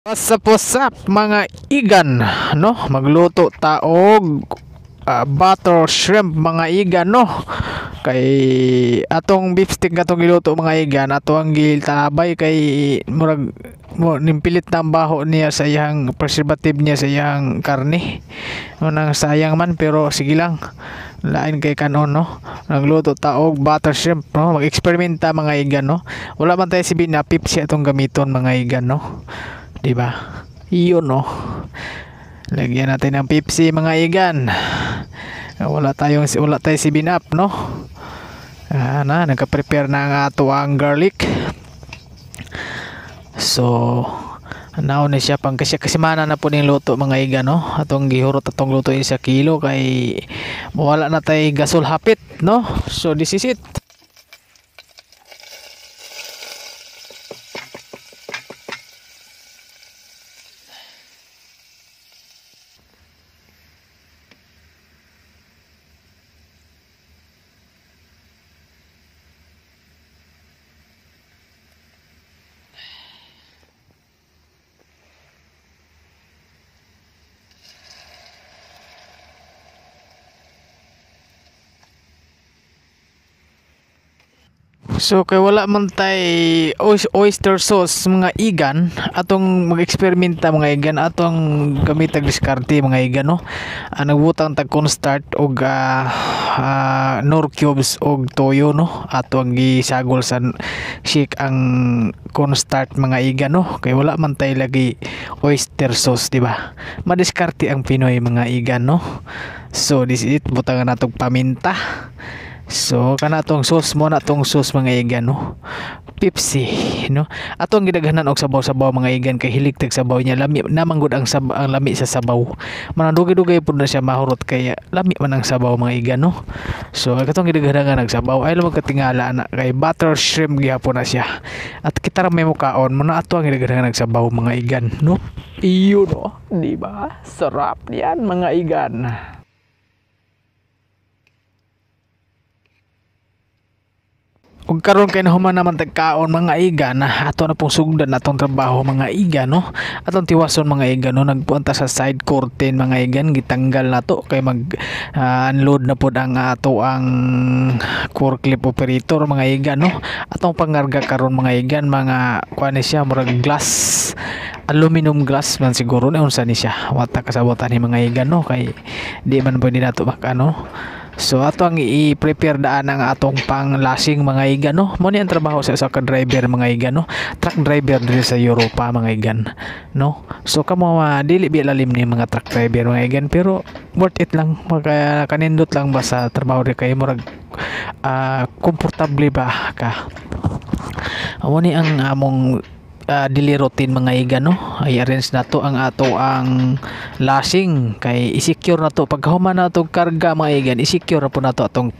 What's up mga igan, no? Magluto taog butter shrimp mga igan, no? Kay atong beef stick atong giluto mga igan, ato ang gitabay kay murag nimpilit na ang baho niya sa iyang preservative niya sa iyang karne. Nang sayang man pero sige lang. Lain kay kanon, no? Nagluto taog butter shrimp, no? Mag-eksperimenta mga igan, no? Wala man tayo sabihin na Pepsi atong gamiton mga igan, no? Diba? Iyon, no? Lagyan natin ng Pepsi mga igan. Wala tayo 7 up, no? Nagka-prepare na ang ato ang garlic. So, naon na siya pang kasi mana na po ning luto mga igan, no? Atong gihurot atong luto sa kilo kay wala na tay gasol hapit, no? So, this is it. So kay wala man tay oyster sauce mga igan, atong mag-eksperimenta mga igan, atong gamit ang diskarte mga igan, no? Nagbutang tag cornstarch og nor cubes og toyo, no? Atong gisagol sa shake ang cornstarch mga igan, no? Kay wala man tay lagi oyster sauce, di ba? Madiskarte ang Pinoy mga igan, no? So this is it, butangan natong paminta. So kana tong sauce mo na tong sauce mga igan, no? Pepsi, no? Atong gidaghanan og sabaw-sabaw mga igan kay hilig tag sabaw niya, lami naman gud ang lami sa sabaw. Manadugay-dugay pud na siya mahurot kay lami man ang sabaw mga igan, no? So katong gidaghanan ng sabaw ay lumag katingala na kay butter shrimp gyapon na siya. At kita ra may mukaon mo na ato ang gidaghanan ng sabaw mga igan, no? Iyo, no? Di ba? Sarap yan mga igan. Ug karon kay nahuman naman tagkaon mga igan, ato na pong sugdan atong trabaho mga igan, no? Atong tiwason mga igan, no? Nagpunta sa side curtain mga igan, gitanggal na to kay mag unload na pod ang ato ang core clip operator mga igan, no? Atong pangarga karon mga igan, mga kuan siya murag glass, aluminum glass man siguro na unsa ni siya. Wata kasabotan ni mga igan, no? Kay di man pwede nato makano. So ato ang i-prepare daan ang atong pang-lashing mga igan, no? Mo ni ang trabaho sa driver mga igan, no? Truck driver diri sa Europa mga igan, no? So kamo dili bi lalim ni mga truck driver mga igan, pero worth it lang, kanindot lang ba sa trabaho di kay murag komportable ba ka. Amo ni ang among daily routine mga igan, no? I-arrange na to ang ato ang lashing kay i-secure na to pag human na to karga mga igan, i-secure na po na to atong